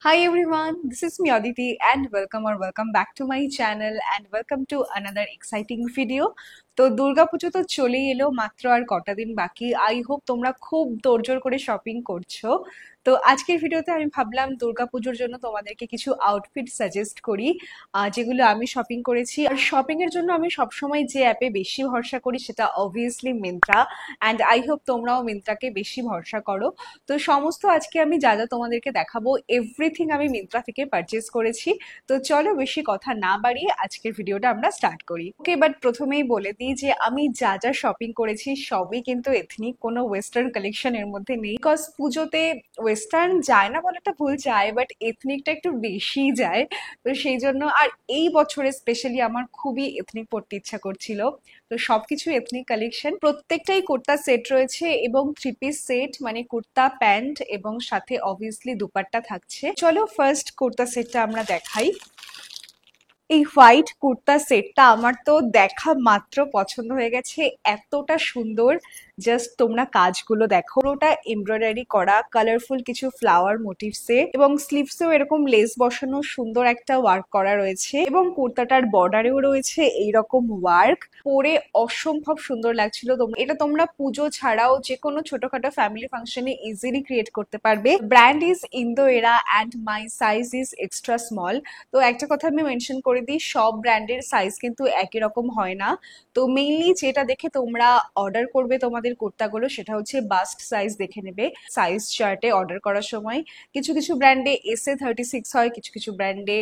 Hi everyone, this is me Aditi and welcome back to my channel and welcome to another exciting video. তো দুর্গাপুজো তো চলেই এলো, মাত্র আর কটা দিন বাকি। আই হোপ তোমরা খুব তোড়জোড় করে শপিং করছো। তো আজকের ভিডিওতে আমি ভাবলাম দুর্গাপুজোর জন্য তোমাদেরকে কিছু আউটফিট সাজেস্ট করি, যেগুলো আমি শপিং করেছি। আর শপিং এর জন্য আমি সবসময় যে অ্যাপে বেশি ভরসা করি সেটা obviously Myntra, and I hope তোমরাও মিন্ত্রাকে বেশি ভরসা করো। তো সমস্ত আজকে আমি যা যা তোমাদেরকে দেখাবো এভরিথিং আমি মিন্ত্রা থেকে পারচেজ করেছি। তো চলো বেশি কথা না বাড়িয়ে আজকের ভিডিওটা আমরা স্টার্ট করি। ওকে, বাট প্রথমেই বলে দিই যে আমি যা যা শপিং করেছি সবই কিন্তু এথনিক, কোনো ওয়েস্টার্ন কালেকশন এর মধ্যে নেই। বিকজ পুজোতে ওয়েস্টার্ন যায় না বলাটা ভুল, যায় বাট এথনিকটা একটু বেশি যায়। তো সেই জন্য আর এই বছরে স্পেশালি আমার খুবই এথনিক পড়তে ইচ্ছা করছিল। তো সবকিছু এথনিক কালেকশন, প্রত্যেকটাই কুর্তা সেট রয়েছে এবং থ্রি পিস সেট, মানে কুর্তা প্যান্ট এবং সাথে অবভিয়াসলি দুপাট্টা থাকছে। চলো ফার্স্ট কুর্তা সেটটা আমরা দেখাই। এই হোয়াইট কুর্তা সেটটা আমার তো দেখা মাত্র পছন্দ হয়ে গেছে, এতটা সুন্দর। জাস্ট তোমরা কাজগুলো দেখো, ওটা এমব্রয়ডারি করা কালারফুল কিছু ফ্লাওয়ার মোটিভসে, এবং স্লিভসেও এরকম লেস বসানো সুন্দর একটা ওয়ার্ক করা রয়েছে, এবং কুর্তাটার বর্ডারেও রয়েছে এইরকম ওয়ার্ক। পরে অসম্ভব সুন্দর লাগছিল। এটা তোমরা পুজো ছাড়াও যে কোনো ছোটখাটো ফ্যামিলি ফাংশনে ইজিলি ক্রিয়েট করতে পারবে। ব্র্যান্ড ইজ ইন্দো এরা and my size is extra small. তো একটা কথা আমি মেনশন করে দিই, সব ব্র্যান্ডের সাইজ কিন্তু একই রকম হয় না। তো মেইনলি যেটা দেখে তোমরা অর্ডার করবে তোমাদের কুর্তাগুলো, সেটা হচ্ছে বাস্ট সাইজ দেখে নেবে সাইজ চার্টে অর্ডার করার সময়। কিছু কিছু ব্র্যান্ডে এসএ 36 হয়, কিছু কিছু ব্র্যান্ডে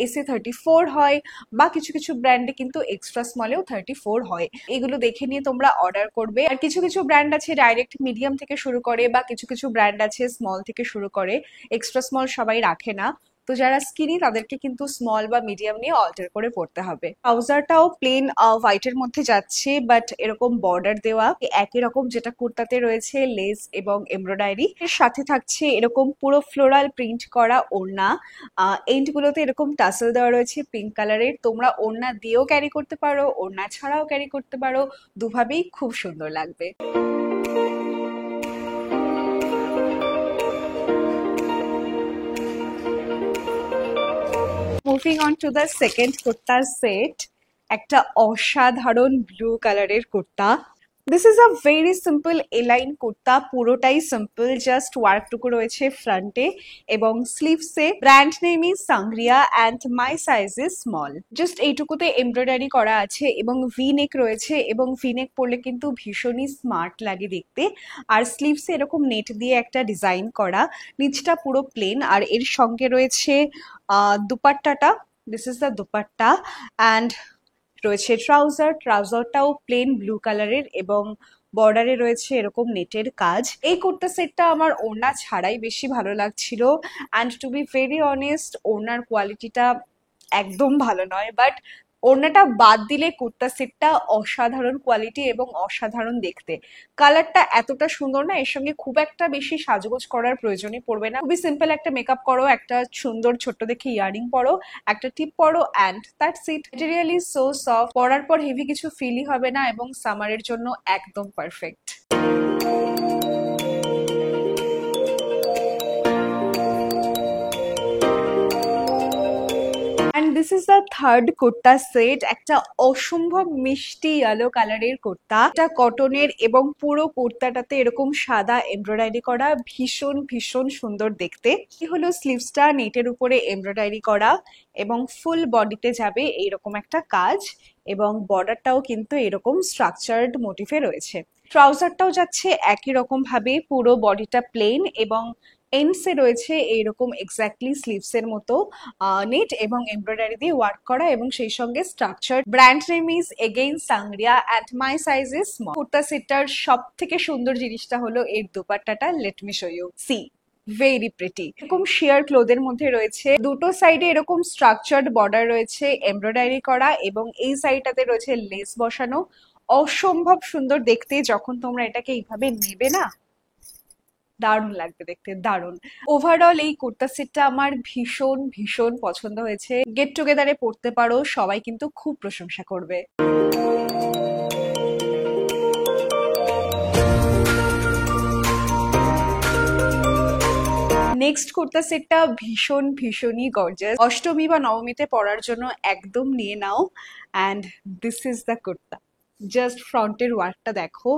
এসএ 34 হয়, বা কিছু কিছু ব্র্যান্ডে কিন্তু এক্সট্রা স্মলেও 34 হয়। এগুলো দেখে নিয়ে তোমরা অর্ডার করবে। আর কিছু কিছু ব্র্যান্ড আছে ডাইরেক্ট মিডিয়াম থেকে শুরু করে, বা কিছু কিছু ব্র্যান্ড আছে স্মল থেকে শুরু করে, এক্সট্রা স্মল সবাই রাখে না। তো যারা স্কিনি তাদেরকে কিন্তু স্মল বা মিডিয়াম নিয়ে অল্টার করে পড়তে হবে। ট্রাউজারটাও প্লেন হোয়াইটের মধ্যে যাচ্ছে, বাট এরকম বর্ডার দেওয়া একই রকম যেটা কুর্তাতে রয়েছে, লেস এবং এমব্রয়ডারি। এর সাথে থাকছে এরকম পুরো ফ্লোরাল প্রিন্ট করা ওড়না। এন্ড গুলোতে এরকম টাসেল দেওয়া রয়েছে পিঙ্ক কালারের। তোমরা ওড়না দিয়েও ক্যারি করতে পারো, ওড়না ছাড়াও ক্যারি করতে পারো, দুভাবেই খুব সুন্দর লাগবে। Moving on to the second কুর্তার সেট, একটা অসাধারণ ব্লু কালারের kurta. This is a very simple A line kurta, পুরোটাই সিম্পল, জাস্ট ওয়ার্কটুকু রয়েছে ফ্রন্টে এবং স্লিভসে। Brand name is Sangria and my size is small. Just এইটুকুতে এমব্রয়ডারি করা আছে এবং ভি নেক রয়েছে, এবং ভি নেক পরলে কিন্তু ভীষণই স্মার্ট লাগে দেখতে। আর স্লিভসে এরকম নেট দিয়ে একটা ডিজাইন করা, নিচটা পুরো প্লেন। আর এর সঙ্গে রয়েছে দুপাট্টাটা, this is the dupatta, and রয়েছে ট্রাউজারটাও প্লেন ব্লু কালারের এবং বর্ডারে রয়েছে এরকম নেটের কাজ। এই কুর্তা সেটটা আমার ওড়না ছাড়াই বেশি ভালো লাগছিল, and to be very honest ওড়নার কোয়ালিটিটা একদম ভালো নয়, বাট ওড়নাটা বাদ দিলে কুর্তা সেটটা অসাধারণ কোয়ালিটি এবং অসাধারণ দেখতে। কালারটা এতটা সুন্দর না, এর সঙ্গে খুব একটা বেশি সাজগোজ করার প্রয়োজনই পড়বে না। খুবই সিম্পল একটা মেকআপ করো, একটা সুন্দর ছোট্ট দেখে ইয়ারিং পরো, একটা টিপ পরো, and that's it. Material is so soft, পরার পর হেভি কিছু ফিলই হবে না এবং সামারের জন্য একদম perfect. And this is the third kurta set, একটা অসম্ভব মিষ্টি ইয়েলো কালারের কুর্তা। এটা কটনের এবং পুরো কুর্তাটাতে এরকম সাদা এমব্রয়ডারি করা, ভীষণ ভীষণ সুন্দর দেখতে। এই হলো স্লিভসটা নেটের উপরে এমব্রয়ডারি করা এবং ফুল বডিতে যাবে এইরকম একটা কাজ, এবং বর্ডারটাও কিন্তু এরকম স্ট্রাকচার্ড মোটিভে রয়েছে। ট্রাউজারটাও যাচ্ছে একই রকম ভাবে, পুরো বডিটা প্লেন এবং এন্ডসে রয়েছে এইরকম এক্স্যাক্টলি স্লিভস এর মতো নেট এবং এমব্রয়ডারি দিয়ে ওয়ার্ক করা, এবং সেই সঙ্গে structure. Brand name is again Sangria at my size is small. Kurta সেটটার সব থেকে সুন্দর জিনিসটা হলো এর দোপাট্টাটা, let me show you, see very pretty. এরকম শিয়ার ক্লোথের মধ্যে রয়েছে, দুটো সাইডে এরকম স্ট্রাকচার্ড বর্ডার রয়েছে এমব্রয়ডারি করা, এবং এই সাইডটাতে রয়েছে লেস বসানো। অসম্ভব সুন্দর দেখতে, যখন তোমরা এটাকে এইভাবে নেবে না, দারুণ লাগবে দেখতে, দারুণ। ওভারঅল এই কুর্তা সেটটা আমার ভীষণ ভীষণ পছন্দ হয়েছে। গেট টুগেদারে পড়তে পারো, সবাই কিন্তু খুব প্রশংসা করবে। নেক্সট কুর্তা সেটটা ভীষণই গর্জাস, অষ্টমী বা নবমীতে পরার জন্য একদম নিয়ে নাও। And this is the kurta. Just ফ্রন্টের ওয়ার্কটা দেখো,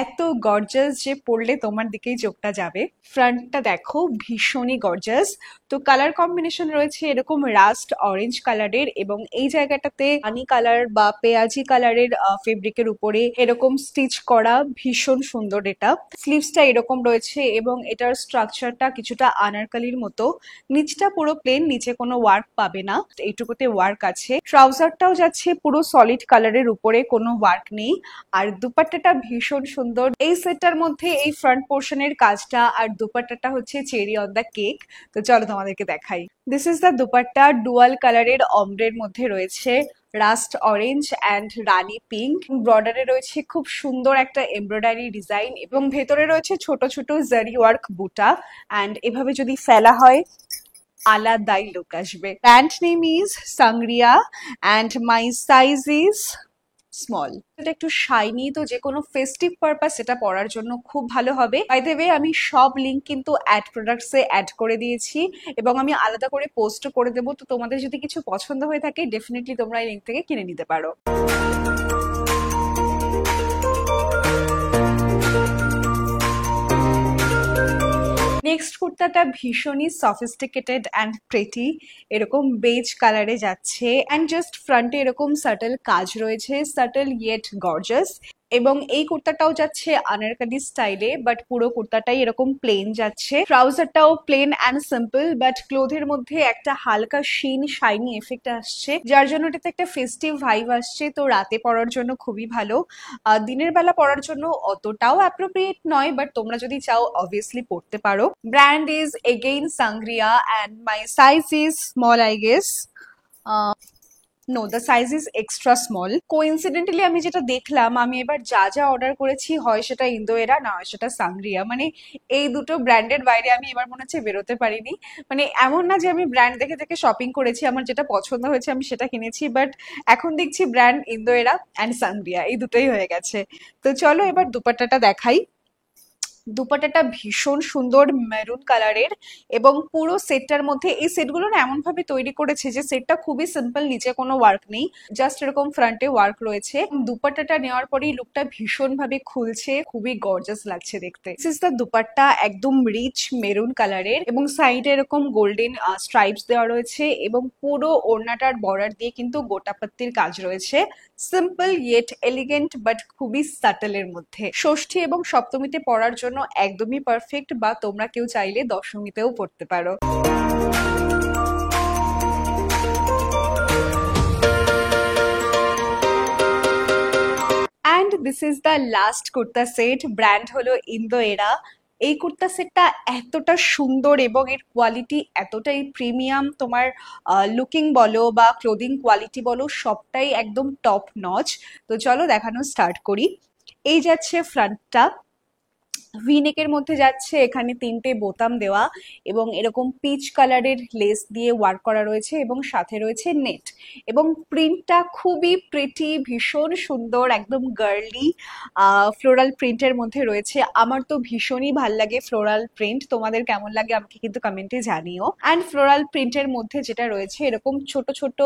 এত গর্জাস যে পরলে তোমার দিকেই চোখটা যাবে। ফ্রন্টটা দেখো ভীষণই গর্জাস। তো কালার কম্বিনেশন রয়েছে এরকম রাস্ট অরেঞ্জ কালারের, এবং এই জায়গাটাতে হানি কালার বা পেঁয়াজি কালারের ফেব্রিকের উপরে এরকম স্টিচ করা, ভীষণ সুন্দর এটা। স্লিভসটা এরকম রয়েছে এবং এটার স্ট্রাকচারটা কিছুটা আনারকালির মতো। নিচটা পুরো প্লেন, নিচে কোনো ওয়ার্ক পাবে না, এইটুকুতে ওয়ার্ক আছে। ট্রাউজারটাও যাচ্ছে পুরো সলিড কালারের উপরে, কোনো ওয়ার্ক নেই। আর দুপাট্টাটা ভীষণ সুন্দর। এই সেটটার মধ্যে এই ফ্রন্ট পোর্শনের কাজটা আর দুপাট্টাটা হচ্ছে চেরি অন দ্য কেক। তো চলো তোমাদেরকে দেখাই। This is the dupatta, dual কালারের অমব্রের মধ্যে রয়েছে rushed orange and Rani pink. বর্ডারে রয়েছে খুব সুন্দর একটা এমব্রয়ডারি ডিজাইন, এবং ভেতরে রয়েছে ছোট ছোট জারি ওয়ার্ক বুটা। অ্যান্ড এভাবে যদি ফেলা হয় আলাদাই লুক আসবে। Brand name is Sangria and my size is small. এটা একটু শাইনি, তো যে কোনো ফেস্টিভ পারপাস এটা পরার জন্য খুব ভালো হবে। বাই দ্য ওয়ে, আমি সব লিঙ্ক কিন্তু অ্যাড প্রোডাক্টসে অ্যাড করে দিয়েছি, এবং আমি আলাদা করে পোস্ট করে দেবো। তো তোমাদের যদি কিছু পছন্দ হয়ে থাকে ডেফিনেটলি তোমরা এই লিঙ্ক থেকে কিনে নিতে পারো। নেক্সট কুর্তাটা ভীষণই সফিস্টিকেটেড অ্যান্ড প্রেটি, এরকম বেজ কালারে যাচ্ছে। অ্যান্ড জাস্ট ফ্রন্টে এরকম সাটল কাজ রয়েছে, সাটল ইয়েট গর্জাস। এবং এই কুর্তাটাও যাচ্ছে আনারকালি স্টাইলে, বাট পুরো কুর্তাটাই এরকম প্লেন যাচ্ছে। ট্রাউজারটাও প্লেন অ্যান্ড সিম্পল, বাট ক্লোথের মধ্যে একটা হালকা শিন শাইনি এফেক্ট আসছে, যার জন্য এটাতে একটা ফেস্টিভ ভাইব আসছে। তো রাতে পরার জন্য খুবই ভালো, দিনের বেলা পরার জন্য অতটাও অ্যাপ্রোপ্রিয়েট নয়, বাট তোমরা যদি চাও অবভিয়াসলি পরতে পারো। Brand is again Sangria and my size is small, I guess. No, the size is extra small. Coincidentally আমি যেটা দেখলাম, আমি এবার যা যা অর্ডার করেছি হয় সেটা ইন্দোএরা, না হয় সেটা সাংরিয়া। মানে এই দুটো ব্র্যান্ডের বাইরে আমি এবার মনে হচ্ছে বেরোতে পারিনি। মানে এমন না যে আমি ব্র্যান্ড দেখে দেখে শপিং করেছি, আমার যেটা পছন্দ হয়েছে আমি সেটা কিনেছি, বাট এখন দেখছি ব্র্যান্ড ইন্দোএরা অ্যান্ড সাংরিয়া, এই দুটোই হয়ে গেছে। তো চলো এবার দুপাট্টাটা দেখাই। দুপাট্টাটা ভীষণ সুন্দর মেরুন কালারের, এবং পুরো সেটটার মধ্যে এই সেটগুলো না এমন ভাবে তৈরি করেছে যে সেটটা খুবই সিম্পল, নিচে কোনো ওয়ার্ক নেই, জাস্ট এরকম ফ্রন্টে ওয়ার্ক রয়েছে। দুপাট্টাটা নেওয়ার পরেই লুকটা ভীষণ ভাবে খুলছে, খুবই গর্জাস লাগছে দেখতে। দিস ইজ দ্য দুপাট্টা, একদম রিচ মেরুন কালারের, এবং সাইডে এরকম গোল্ডেন স্ট্রাইপস দেওয়া রয়েছে, এবং পুরো ওড়নাটার বর্ডার দিয়ে কিন্তু গোটাপাত্তির কাজ রয়েছে। সিম্পল ইয়েট এলিগেন্ট, বাট খুবই সাটলের মধ্যে। ষষ্ঠী এবং সপ্তমীতে পরার জন্য একদমই পারফেক্ট, বা তোমরা কেউ চাইলে দশমীতেও পড়তে পারো। And this is the last kurta set, brand হলো ইন্দোএরা। এই কুর্তা সেটটা এতটা সুন্দর এবং এর কোয়ালিটি এতটাই প্রিমিয়াম, তোমার লুকিং বলো বা ক্লোদিং কোয়ালিটি বলো সবটাই একদম টপ নচ। তো চলো দেখানো স্টার্ট করি। এই যাচ্ছে ফ্রন্টটা, ভিনেকের মধ্যে যাচ্ছে, এখানে 3টে বোতাম দেওয়া, এবং এরকম পিচ কালারের লেস দিয়ে ওয়ার্ক করা রয়েছে, এবং সাথে রয়েছে নেট। এবং প্রিন্টটা খুবই প্রিটি, ভীষণ সুন্দর, একদম গার্লি ফ্লোরাল প্রিন্টের মধ্যে রয়েছে। আমার তো ভীষণই ভাল লাগে ফ্লোরাল প্রিন্ট, তোমাদের কেমন লাগে আমাকে কিন্তু কমেন্টে জানিও। অ্যান্ড ফ্লোরাল প্রিন্টের মধ্যে যেটা রয়েছে এরকম ছোট ছোট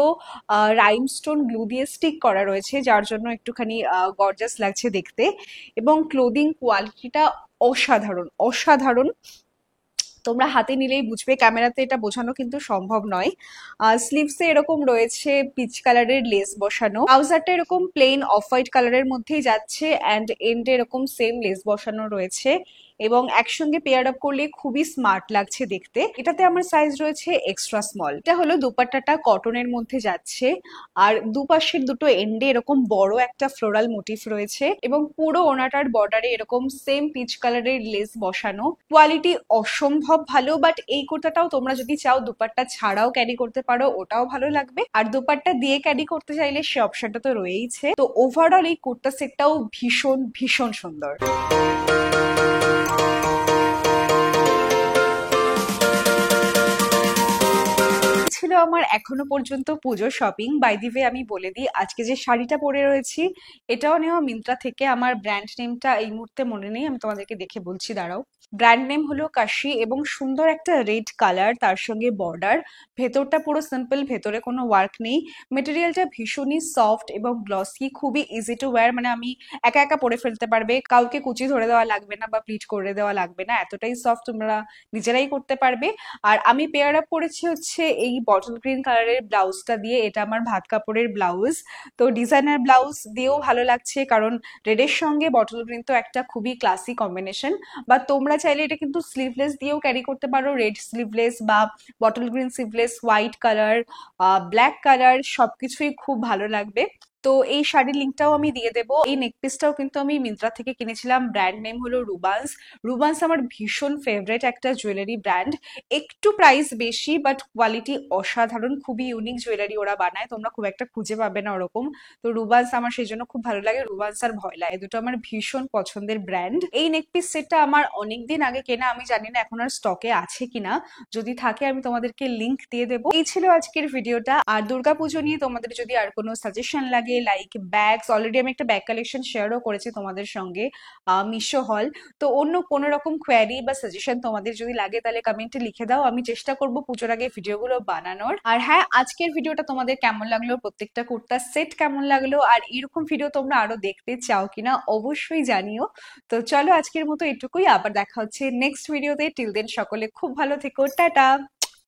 রাইমস্টোন গ্লু দিয়ে স্টিক করা রয়েছে, যার জন্য একটুখানি গর্জাস লাগছে দেখতে। এবং ক্লোদিং কোয়ালিটিটা অসাধারণ অসাধারণ, তোমরা হাতে নিলেই বুঝবে, ক্যামেরাতে এটা বোঝানো কিন্তু সম্ভব নয়। স্লিভসে এরকম রয়েছে পিচ কালারের লেস বসানো, ট্রাউজারটা এরকম প্লেন অফ হোয়াইট কালারের মধ্যেই যাচ্ছে, অ্যান্ড এন্ডে এরকম সেম লেস বসানো রয়েছে, এবং একসঙ্গে পেয়ার আপ করলে খুবই স্মার্ট লাগছে দেখতে। এটাতে আমার সাইজ রয়েছে এক্সট্রা স্মল। এটা হলো দুপাট্টাটা কটনের মধ্যে যাচ্ছে, আর দুপাশের দুটো এন্ডে এরকম বড় একটা ফ্লোরাল মোটিভ রয়েছে, এবং পুরো ওনাটার বর্ডারে এরকম সেম পিচ কালারের লেস বসানো। কোয়ালিটি অসম্ভব ভালো, বাট এই কুর্তাটাও তোমরা যদি চাও দুপাট্টা ছাড়াও ক্যারি করতে পারো, ওটাও ভালো লাগবে। আর দুপাট্টা দিয়ে ক্যারি করতে চাইলে সে অপশনটা তো রয়েইছে। তো ওভারঅল এই কুর্তা সেটটাও ভীষণ ভীষণ সুন্দর। ছিল আমার এখনো পর্যন্ত পুজো শপিং। বাই দি ওয়ে আমি বলে দিই, আজকে যে শাড়িটা পরে রয়েছি এটাও নেওয়া মিন্ত্রা থেকে। আমার ব্র্যান্ড নেমটা এই মুহূর্তে মনে নেই, আমি তোমাদেরকে দেখে বলছি, দাঁড়াও। ব্র্যান্ড নেম হলো কাশি এবং সুন্দর একটা রেড কালার, তার সঙ্গে বর্ডার। ভেতরটা পুরো সিম্পল, ভেতরে কোনো ওয়ার্ক নেই। মেটেরিয়ালটা ভীষণই সফট এবং গ্লসি, খুবই ইজি টু ওয়্যার, মানে আমি একা একা পরে ফেলতে পারবে, কাউকে কুচি ধরে দেওয়া লাগবে না বা প্লিট করে দেওয়া লাগবে না, এতটাই সফট, তোমরা নিজেরাই করতে পারবে। আর আমি পেয়ার আপ করেছি হচ্ছে এই বটল গ্রিন কালারের ব্লাউজটা দিয়ে, এটা আমার ভাত কাপড়ের ব্লাউজ। তো ডিজাইনার ব্লাউজ দিয়েও ভালো লাগছে, কারণ রেডের সঙ্গে বটল গ্রিন তো একটা খুবই ক্লাসি কম্বিনেশন। বা তোমরা চাইলে এটা কিন্তু স্লিভলেস দিয়েও ক্যারি করতে পারো, রেড স্লিভলেস বা bottle green sleeveless, white colour, black colour, সবকিছুই খুব ভালো লাগবে। তো এই শাড়ির লিঙ্কটাও আমি দিয়ে দেবো। এই নেকপিসটাও কিন্তু আমি মিন্ত্রা থেকে কিনেছিলাম, ব্র্যান্ড নেম হলো রুবান্স। রুবান্স আমার ভীষণ ফেভারিট একটা জুয়েলারি ব্র্যান্ড। একটু প্রাইস বেশি, বাট কোয়ালিটি অসাধারণ, খুবই ইউনিক জুয়েলারি ওরা বানায়, তোমরা খুব একটা খুঁজে পাবে না ওরকম। তো রুবান্স আমার সেই জন্য খুব ভালো লাগে, রুবান্স আর ভয়লা, এই দুটো আমার ভীষণ পছন্দের ব্র্যান্ড। এই নেকপিস সেটটা আমার অনেকদিন আগে কেনা, আমি জানি না এখন আর স্টকে আছে কিনা, যদি থাকে আমি তোমাদেরকে লিংক দিয়ে দেবো। এই ছিল আজকের ভিডিওটা। আর দুর্গাপুজো নিয়ে তোমাদের যদি আর কোনো সাজেশন লাগে, লাইক ব্যাগস, অলরেডি আমি একটা ব্যাগ কালেকশন শেয়ারও করেছি তোমাদের সঙ্গে মিশো হল। তো অন্য কোনো রকম কোয়ারি বা সাজেশন তোমাদের যদি লাগে তাহলে কমেন্টে লিখে দাও, আমি চেষ্টা করব পুজোর আগে ভিডিওগুলো বানানোর। আর হ্যাঁ, আজকের ভিডিওটা তোমাদের কেমন লাগলো, প্রত্যেকটা কুর্তা সেট কেমন লাগলো, আর এরকম ভিডিও তোমরা আরো দেখতে চাও কিনা অবশ্যই জানিও। তো চলো আজকের মতো এটুকুই, আবার দেখা হচ্ছে নেক্সট ভিডিওতে। টিল দেন সকলে খুব ভালো থেকো, টাটা।